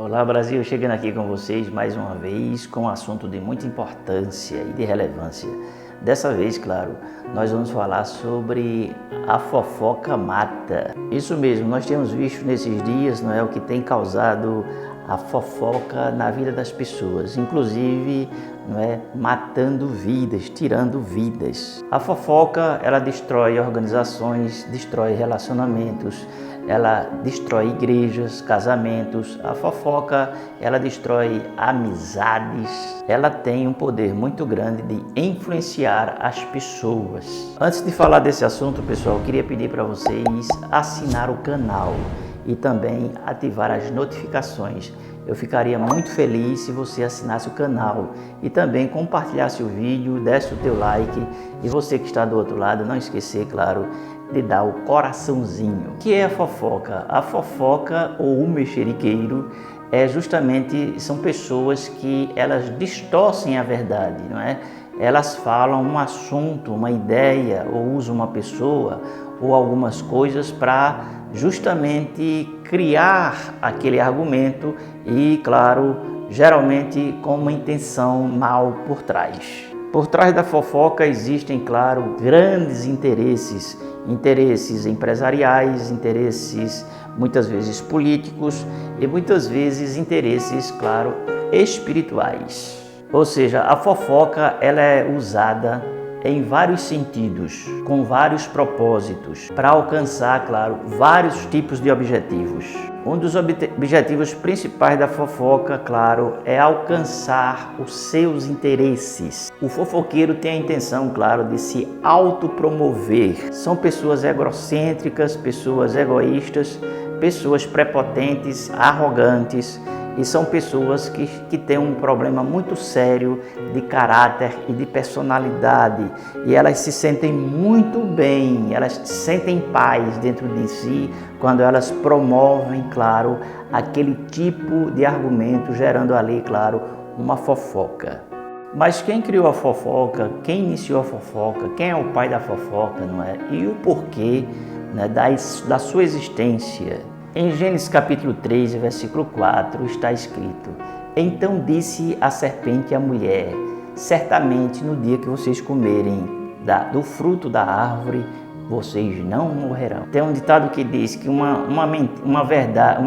Olá Brasil, chegando aqui com vocês mais uma vez com um assunto de muita importância e de relevância. Dessa vez, claro, nós vamos falar sobre a fofoca mata. Isso mesmo, nós temos visto nesses dias, não é, o que tem causado a fofoca na vida das pessoas, inclusive, não é, matando vidas, tirando vidas. A fofoca, ela destrói organizações, destrói relacionamentos, ela destrói igrejas, casamentos. A fofoca, ela destrói amizades. Ela tem um poder muito grande de influenciar as pessoas. Antes de falar desse assunto, pessoal, eu queria pedir para vocês assinar o canal e também ativar as notificações. Eu ficaria muito feliz se você assinasse o canal e também compartilhasse o vídeo, desse o teu like, e você que está do outro lado, não esquecer, claro, de dar o coraçãozinho. O que é a fofoca? A fofoca ou o mexeriqueiro são pessoas que elas distorcem a verdade, não é? Elas falam um assunto, uma ideia, ou usam uma pessoa ou algumas coisas para justamente criar aquele argumento e, claro, geralmente com uma intenção mal por trás. Por trás da fofoca existem, claro, grandes interesses empresariais, interesses muitas vezes políticos e muitas vezes interesses, claro, espirituais. Ou seja, a fofoca ela é usada em vários sentidos, com vários propósitos, para alcançar, claro, vários tipos de objetivos. Um dos objetivos principais da fofoca, claro, é alcançar os seus interesses. O fofoqueiro tem a intenção, claro, de se autopromover. São pessoas egocêntricas, pessoas egoístas, pessoas prepotentes, arrogantes, e são pessoas que têm um problema muito sério de caráter e de personalidade. E elas se sentem muito bem, elas sentem paz dentro de si quando elas promovem, claro, aquele tipo de argumento, gerando ali, claro, uma fofoca. Mas quem criou a fofoca, quem iniciou a fofoca, quem é o pai da fofoca, não é? E o porquê, né, da sua existência? Em Gênesis capítulo 3, versículo 4, está escrito: Então disse a serpente à mulher: Certamente no dia que vocês comerem do fruto da árvore, vocês não morrerão. Tem um ditado que diz que uma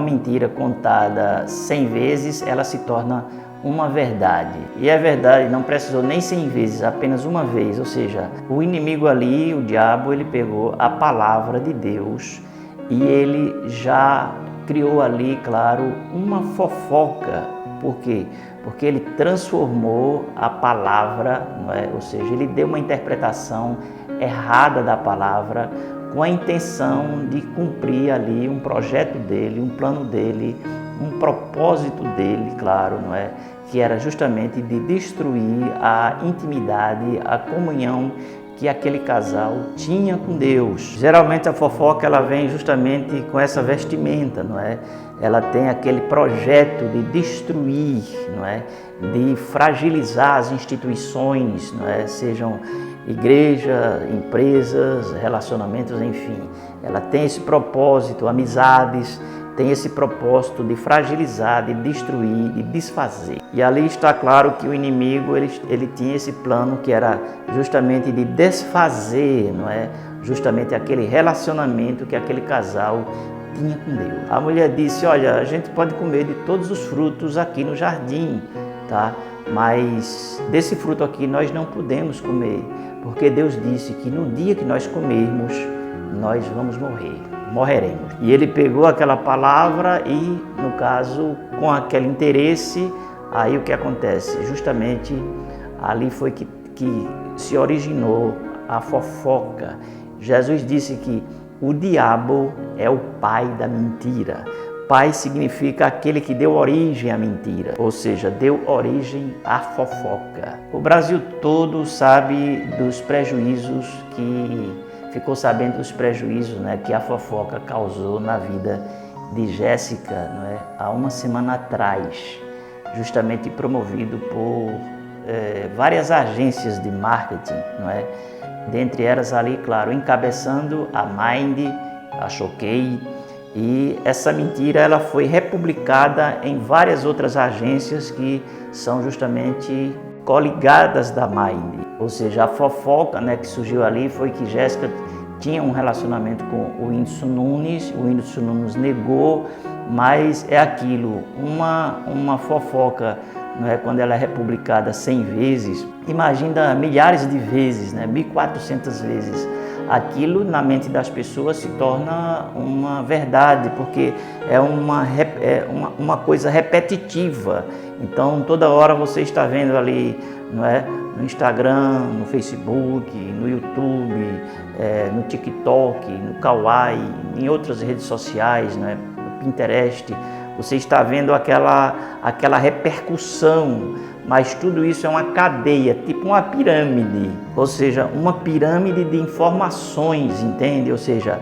mentira contada 100 vezes, ela se torna uma verdade. E a verdade não precisou nem 100 vezes, apenas uma vez. Ou seja, o inimigo ali, o diabo, ele pegou a palavra de Deus e ele já criou ali, claro, uma fofoca. Por quê? Porque ele transformou a palavra, não é? Ou seja, ele deu uma interpretação errada da palavra com a intenção de cumprir ali um projeto dele, um plano dele, um propósito dele, claro, não é? Que era justamente de destruir a intimidade, a comunhão que aquele casal tinha com Deus. Geralmente a fofoca ela vem justamente com essa vestimenta, não é? Ela tem aquele projeto de destruir, não é? De fragilizar as instituições, não é? Sejam igreja, empresas, relacionamentos, enfim. Ela tem esse propósito, amizades, tem esse propósito de fragilizar, de destruir, de desfazer. E ali está claro que o inimigo ele tinha esse plano que era justamente de desfazer, não é? Justamente aquele relacionamento que aquele casal tinha com Deus. A mulher disse: olha, a gente pode comer de todos os frutos aqui no jardim, tá? Mas desse fruto aqui nós não podemos comer, porque Deus disse que no dia que nós comermos, nós vamos morreremos. E ele pegou aquela palavra e, no caso, com aquele interesse, aí o que acontece? Justamente ali foi que se originou a fofoca. Jesus disse que o diabo é o pai da mentira. Pai significa aquele que deu origem à mentira, ou seja, deu origem à fofoca. O Brasil todo sabe dos prejuízos ficou sabendo dos prejuízos, né, que a fofoca causou na vida de Jéssica, não é, há uma semana atrás, justamente promovido por várias agências de marketing, não é? Dentre elas ali, claro, encabeçando a Mind, a Choquei E essa mentira ela foi republicada em várias outras agências que são justamente coligadas da Mind. Ou seja, a fofoca, né, que surgiu ali foi que Jéssica tinha um relacionamento com o Whindersson Nunes, o Whindersson Nunes negou, mas é aquilo, uma fofoca, não é, quando ela é republicada 100 vezes, imagina milhares de vezes, né, 1.400 vezes. Aquilo na mente das pessoas se torna uma verdade, porque é uma coisa repetitiva. Então toda hora você está vendo ali, não é, no Instagram, no Facebook, no YouTube, no TikTok, no Kawaii, em outras redes sociais, né, no Pinterest, você está vendo aquela repercussão. Mas tudo isso é uma cadeia, tipo uma pirâmide, ou seja, uma pirâmide de informações, entende? Ou seja,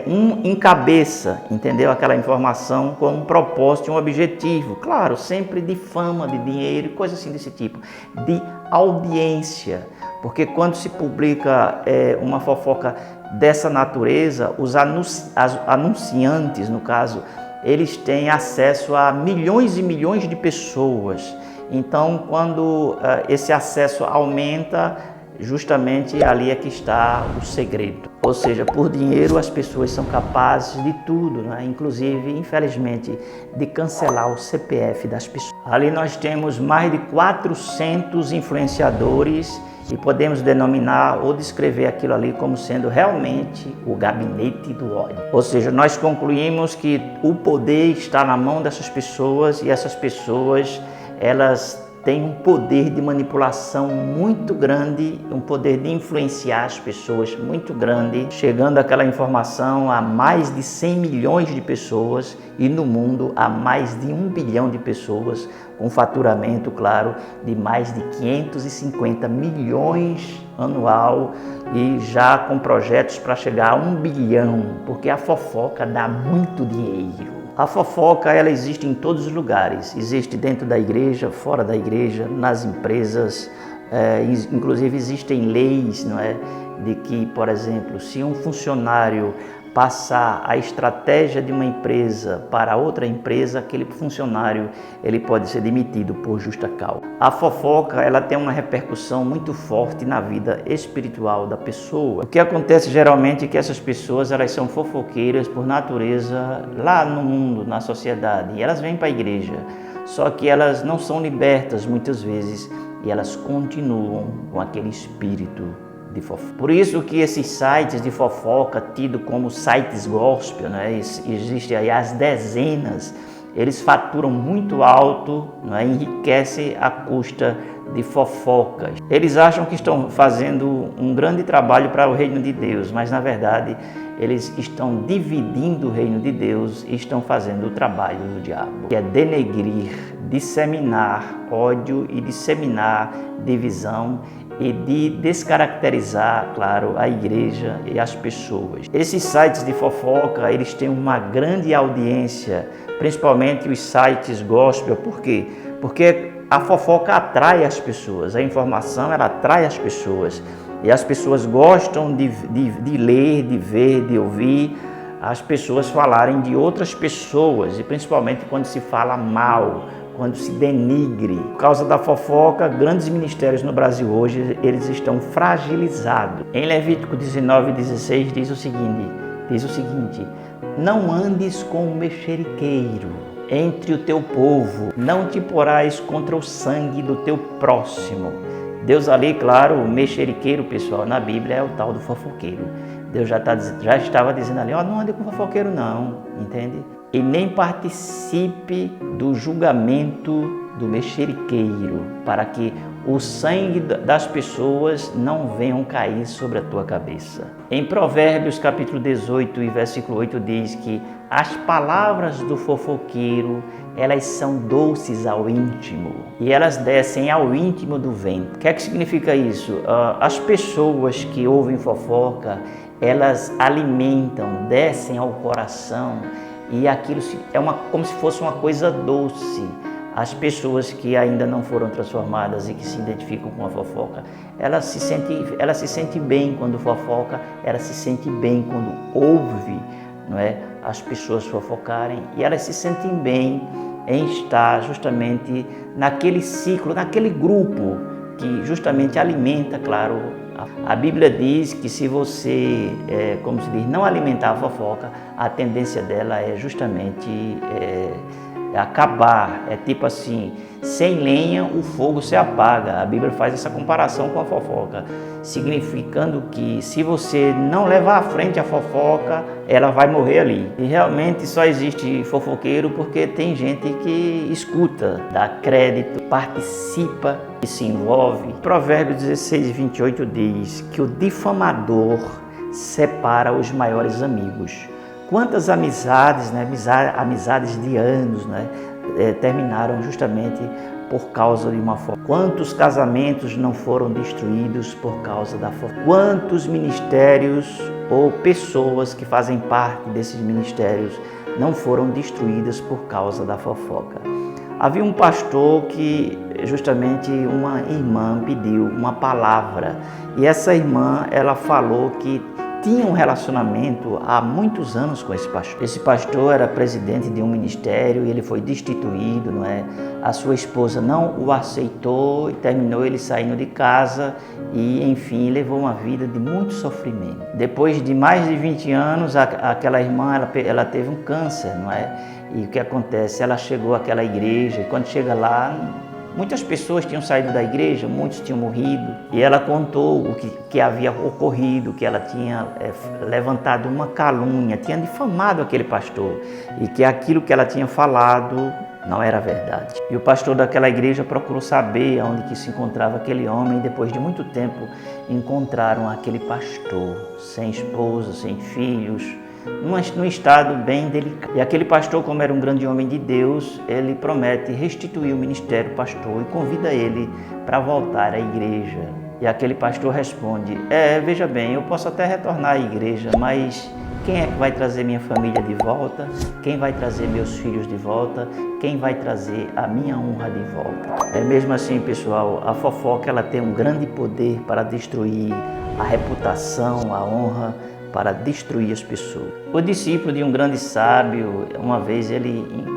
um encabeça, entendeu? Aquela informação com um propósito e um objetivo, claro, sempre de fama, de dinheiro, coisa assim desse tipo, de audiência, porque quando se publica uma fofoca dessa natureza, os anunciantes, no caso, eles têm acesso a milhões e milhões de pessoas. Então, quando esse acesso aumenta, justamente ali é que está o segredo. Ou seja, por dinheiro as pessoas são capazes de tudo, né? Inclusive, infelizmente, de cancelar o CPF das pessoas. Ali nós temos mais de 400 influenciadores e podemos denominar ou descrever aquilo ali como sendo realmente o gabinete do ódio. Ou seja, nós concluímos que o poder está na mão dessas pessoas e essas pessoas elas têm um poder de manipulação muito grande, um poder de influenciar as pessoas muito grande, chegando aquela informação a mais de 100 milhões de pessoas e no mundo a mais de 1 bilhão de pessoas, com faturamento, claro, de mais de 550 milhões anual e já com projetos para chegar a 1 bilhão, porque a fofoca dá muito dinheiro. A fofoca, ela existe em todos os lugares, existe dentro da igreja, fora da igreja, nas empresas, inclusive existem leis, não é, de que, por exemplo, se um funcionário passar a estratégia de uma empresa para outra empresa, aquele funcionário ele pode ser demitido por justa causa. A fofoca ela tem uma repercussão muito forte na vida espiritual da pessoa. O que acontece geralmente é que essas pessoas elas são fofoqueiras por natureza lá no mundo, na sociedade, e elas vêm para a igreja, só que elas não são libertas muitas vezes e elas continuam com aquele espírito de fofoca. Por isso que esses sites de fofoca, tidos como sites gospel, né, existem aí as dezenas, eles faturam muito alto, né, enriquecem à custa de fofocas. Eles acham que estão fazendo um grande trabalho para o reino de Deus, mas na verdade eles estão dividindo o reino de Deus e estão fazendo o trabalho do diabo, que é denegrir, disseminar ódio e disseminar divisão e de descaracterizar, claro, a igreja e as pessoas. Esses sites de fofoca, eles têm uma grande audiência, principalmente os sites gospel. Por quê? Porque a fofoca atrai as pessoas, a informação ela atrai as pessoas e as pessoas gostam de ler, de ver, de ouvir as pessoas falarem de outras pessoas e principalmente quando se fala mal, quando se denigre. Por causa da fofoca, grandes ministérios no Brasil hoje, eles estão fragilizados. Em Levítico 19:16 diz o seguinte: não andes com o mexeriqueiro entre o teu povo, não te porás contra o sangue do teu próximo. Deus ali, claro, o mexeriqueiro, pessoal, na Bíblia é o tal do fofoqueiro. Deus já estava dizendo ali, não ande com fofoqueiro não, entende? E nem participe do julgamento do mexeriqueiro, para que o sangue das pessoas não venham cair sobre a tua cabeça. Em Provérbios capítulo 18 e versículo 8 diz que as palavras do fofoqueiro, elas são doces ao íntimo e elas descem ao íntimo do ventre. O que é que significa isso? As pessoas que ouvem fofoca, elas alimentam, descem ao coração e aquilo como se fosse uma coisa doce. As pessoas que ainda não foram transformadas e que se identificam com a fofoca, elas se sentem bem quando fofoca, ela se sente bem quando ouve não é, as pessoas fofocarem e elas se sentem bem em estar justamente naquele ciclo, naquele grupo que justamente alimenta, claro. A Bíblia diz que se você, como se diz, não alimentar a fofoca, a tendência dela é justamente acabar. É tipo assim, sem lenha o fogo se apaga. A Bíblia faz essa comparação com a fofoca, significando que se você não levar à frente a fofoca, ela vai morrer ali. E realmente só existe fofoqueiro porque tem gente que escuta, dá crédito, participa e se envolve. Provérbios 16:28 diz que o difamador separa os maiores amigos. Quantas amizades, né, amizades de anos, né, terminaram justamente por causa de uma fofoca? Quantos casamentos não foram destruídos por causa da fofoca? Quantos ministérios ou pessoas que fazem parte desses ministérios não foram destruídas por causa da fofoca? Havia um pastor que justamente uma irmã pediu uma palavra e essa irmã, ela falou que tinha um relacionamento há muitos anos com esse pastor. Esse pastor era presidente de um ministério e ele foi destituído, não é? A sua esposa não o aceitou e terminou ele saindo de casa e, enfim, levou uma vida de muito sofrimento. Depois de mais de 20 anos, aquela irmã, ela teve um câncer, não é? E o que acontece? Ela chegou àquela igreja e quando chega lá, muitas pessoas tinham saído da igreja, muitos tinham morrido. E ela contou o que havia ocorrido, que ela tinha levantado uma calúnia, tinha difamado aquele pastor e que aquilo que ela tinha falado não era verdade. E o pastor daquela igreja procurou saber onde que se encontrava aquele homem e depois de muito tempo encontraram aquele pastor, sem esposa, sem filhos, num estado bem delicado. E aquele pastor, como era um grande homem de Deus, ele promete restituir o ministério pastor e convida ele para voltar à igreja. E aquele pastor responde, veja bem, eu posso até retornar à igreja, mas quem é que vai trazer minha família de volta? Quem vai trazer meus filhos de volta? Quem vai trazer a minha honra de volta? É mesmo assim, pessoal, a fofoca ela tem um grande poder para destruir a reputação, a honra, para destruir as pessoas. O discípulo de um grande sábio, uma vez ele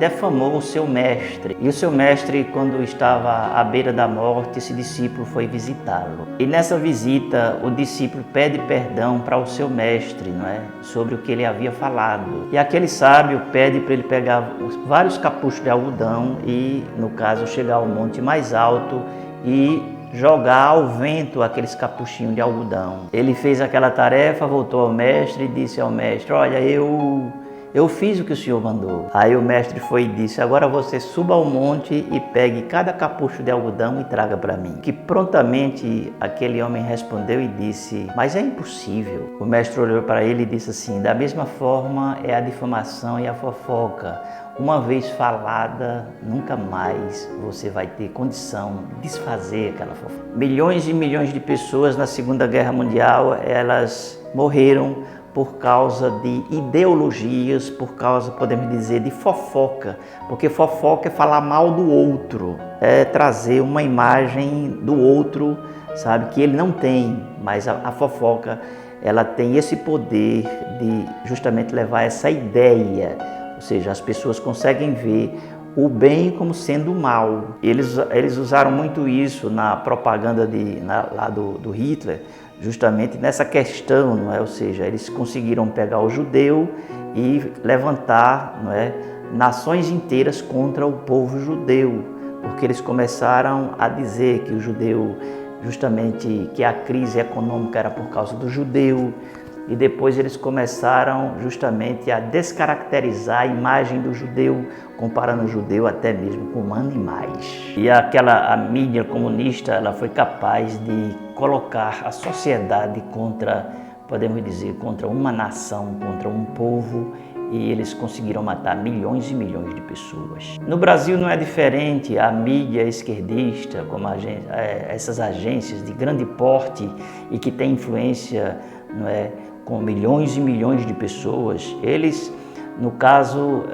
defamou o seu mestre. E o seu mestre, quando estava à beira da morte, esse discípulo foi visitá-lo. E nessa visita, o discípulo pede perdão para o seu mestre, não é? Sobre o que ele havia falado. E aquele sábio pede para ele pegar vários capuchos de algodão e, no caso, chegar ao monte mais alto e jogar ao vento aqueles capuchinhos de algodão. Ele fez aquela tarefa, voltou ao mestre e disse ao mestre, olha, eu fiz o que o senhor mandou. Aí o mestre foi e disse, agora você suba ao monte e pegue cada capucho de algodão e traga para mim. Que prontamente aquele homem respondeu e disse, mas é impossível. O mestre olhou para ele e disse assim, da mesma forma é a difamação e a fofoca. Uma vez falada, nunca mais você vai ter condição de desfazer aquela fofoca. Milhões e milhões de pessoas na Segunda Guerra Mundial, elas morreram por causa de ideologias, por causa, podemos dizer, de fofoca. Porque fofoca é falar mal do outro, é trazer uma imagem do outro, sabe, que ele não tem. Mas a fofoca, ela tem esse poder de justamente levar essa ideia. Ou seja, as pessoas conseguem ver o bem como sendo o mal. Eles usaram muito isso na propaganda lá do Hitler, justamente nessa questão, não é? Ou seja, eles conseguiram pegar o judeu e levantar, não é, nações inteiras contra o povo judeu, porque eles começaram a dizer que o judeu, justamente, que a crise econômica era por causa do judeu. E depois eles começaram justamente a descaracterizar a imagem do judeu, comparando o judeu até mesmo com animais. E a mídia comunista, ela foi capaz de colocar a sociedade contra, podemos dizer, contra uma nação, contra um povo, e eles conseguiram matar milhões e milhões de pessoas. No Brasil não é diferente, a mídia esquerdista, como essas agências de grande porte e que têm influência, não é, com milhões e milhões de pessoas, eles, no caso,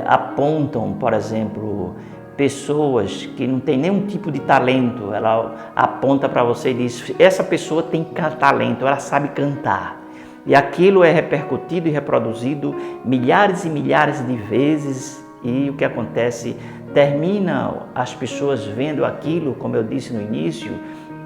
apontam, por exemplo, pessoas que não têm nenhum tipo de talento, ela aponta para você e diz, essa pessoa tem talento, ela sabe cantar. e aquilo é repercutido e reproduzido milhares e milhares de vezes, e o que acontece? Termina as pessoas vendo aquilo, como eu disse no início,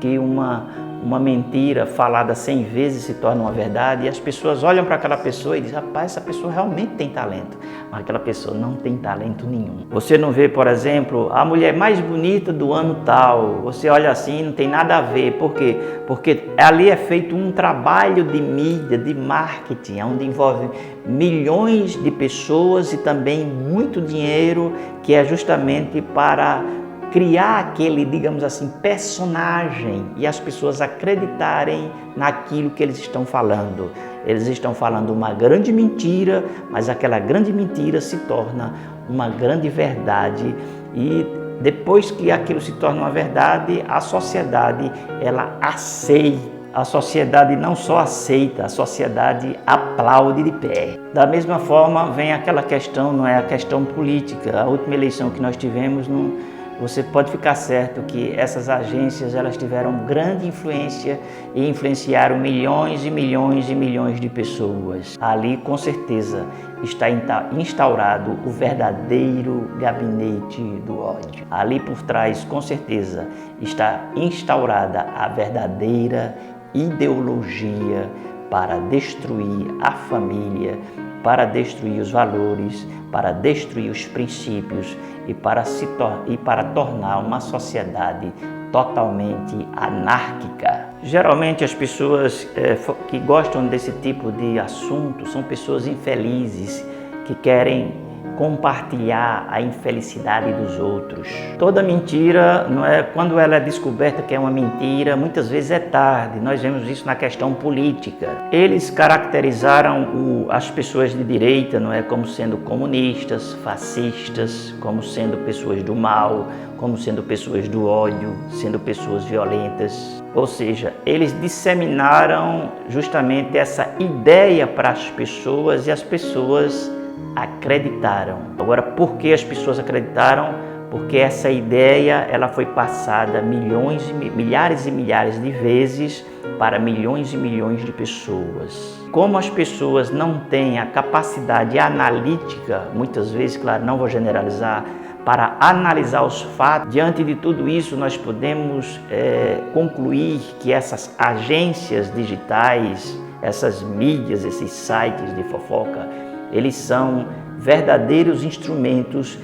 que uma mentira falada 100 vezes se torna uma verdade, e as pessoas olham para aquela pessoa e dizem: rapaz, essa pessoa realmente tem talento, mas aquela pessoa não tem talento nenhum. Você não vê, por exemplo, a mulher mais bonita do ano tal, você olha assim, não tem nada a ver. Por quê? Porque ali é feito um trabalho de mídia, de marketing, onde envolve milhões de pessoas e também muito dinheiro, que é justamente para criar aquele, digamos assim, personagem e as pessoas acreditarem naquilo que eles estão falando. Eles estão falando uma grande mentira, mas aquela grande mentira se torna uma grande verdade, e depois que aquilo se torna uma verdade, a sociedade, ela aceita. A sociedade não só aceita, a sociedade aplaude de pé. Da mesma forma, vem aquela questão, não é a questão política. A última eleição que nós tivemos, você pode ficar certo que essas agências, elas tiveram grande influência e influenciaram milhões e milhões e milhões de pessoas. Ali, com certeza, está instaurado o verdadeiro gabinete do ódio. Ali por trás, com certeza, está instaurada a verdadeira ideologia para destruir a família, para destruir os valores, para destruir os princípios e para tornar uma sociedade totalmente anárquica. Geralmente as pessoas que gostam desse tipo de assunto são pessoas infelizes, que querem compartilhar a infelicidade dos outros. Toda mentira, não é, quando ela é descoberta que é uma mentira, muitas vezes é tarde. Nós vemos isso na questão política. Eles caracterizaram as pessoas de direita, não é, como sendo comunistas, fascistas, como sendo pessoas do mal, como sendo pessoas do ódio, sendo pessoas violentas. Ou seja, eles disseminaram justamente essa ideia para as pessoas e as pessoas acreditaram. Agora, por que as pessoas acreditaram? Porque essa ideia, ela foi passada milhares e milhares de vezes para milhões e milhões de pessoas. Como as pessoas não têm a capacidade analítica, muitas vezes, claro, não vou generalizar, para analisar os fatos, diante de tudo isso nós podemos concluir que essas agências digitais, essas mídias, esses sites de fofoca, eles são verdadeiros instrumentos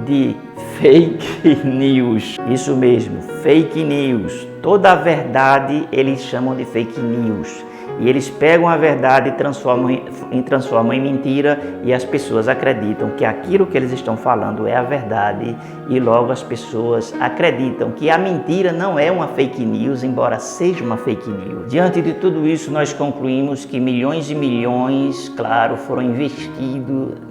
de fake news. Isso mesmo, fake news. Toda a verdade eles chamam de fake news. E eles pegam a verdade e transformam em mentira, e as pessoas acreditam que aquilo que eles estão falando é a verdade, e logo as pessoas acreditam que a mentira não é uma fake news, embora seja uma fake news. Diante de tudo isso, nós concluímos que milhões e milhões, claro, foram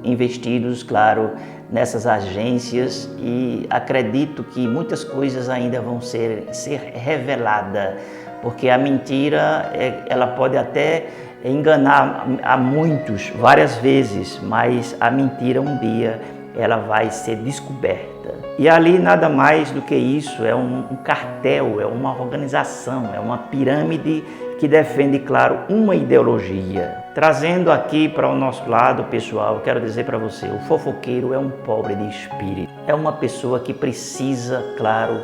investidos, claro, nessas agências, e acredito que muitas coisas ainda vão ser reveladas, porque a mentira, ela pode até enganar a muitos várias vezes, mas a mentira um dia ela vai ser descoberta. E ali nada mais do que isso, é um cartel, é uma organização, é uma pirâmide que defende, claro, uma ideologia. Trazendo aqui para o nosso lado, pessoal, quero dizer para você, o fofoqueiro é um pobre de espírito. É uma pessoa que precisa, claro,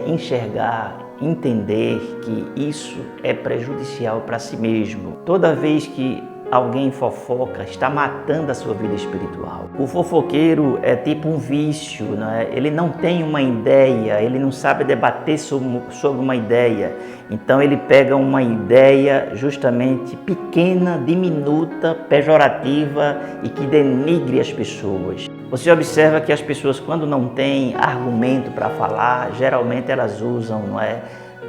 enxergar, entender que isso é prejudicial para si mesmo. Toda vez que alguém fofoca, está matando a sua vida espiritual. O fofoqueiro é tipo um vício, né? Ele não tem uma ideia, ele não sabe debater sobre uma ideia. Então ele pega uma ideia justamente pequena, diminuta, pejorativa e que denigre as pessoas. Você observa que as pessoas, quando não têm argumento para falar, geralmente elas usam, não é,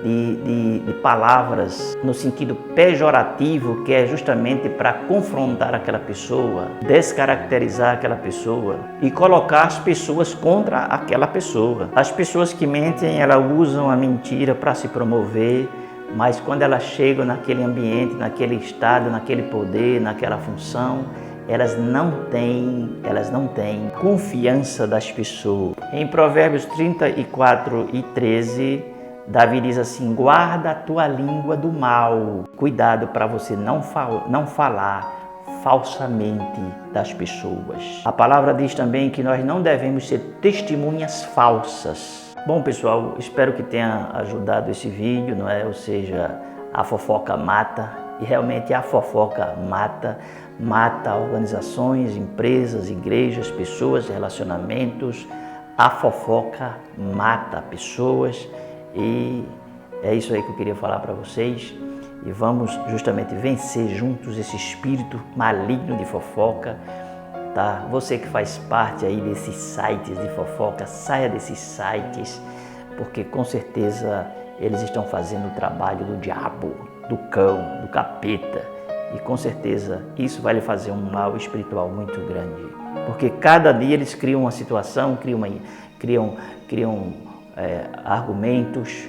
de palavras no sentido pejorativo, que é justamente para confrontar aquela pessoa, descaracterizar aquela pessoa e colocar as pessoas contra aquela pessoa. As pessoas que mentem, elas usam a mentira para se promover, mas quando elas chegam naquele ambiente, naquele estado, naquele poder, naquela função, elas não têm confiança das pessoas. Em Provérbios 34 e 13, Davi diz assim: guarda a tua língua do mal Cuidado para você não falar falsamente das pessoas. A palavra diz também que nós não devemos ser testemunhas falsas. Bom, pessoal, espero que tenha ajudado esse vídeo, não é? Ou seja, a fofoca mata, e realmente a fofoca mata organizações, empresas, igrejas, pessoas, relacionamentos. A fofoca mata pessoas e é isso aí que eu queria falar para vocês. E vamos justamente vencer juntos esse espírito maligno de fofoca, tá? Você que faz parte aí desses sites de fofoca, saia desses sites, porque com certeza eles estão fazendo o trabalho do diabo, do cão, do capeta. E com certeza isso vai lhe fazer um mal espiritual muito grande. Porque cada dia eles criam uma situação, criam argumentos,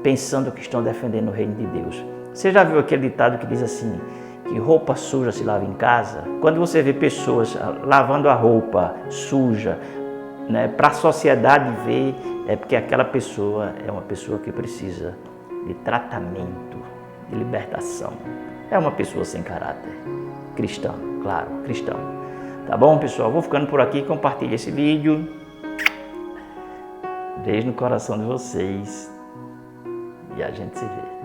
pensando que estão defendendo o reino de Deus. Você já viu aquele ditado que diz assim, que roupa suja se lava em casa? Quando você vê pessoas lavando a roupa suja, né, para a sociedade ver, é porque aquela pessoa é uma pessoa que precisa de tratamento, de libertação. É uma pessoa sem caráter. Cristão, claro, cristão. Tá bom, pessoal? Vou ficando por aqui, compartilhe esse vídeo. Beijo no coração de vocês e a gente se vê.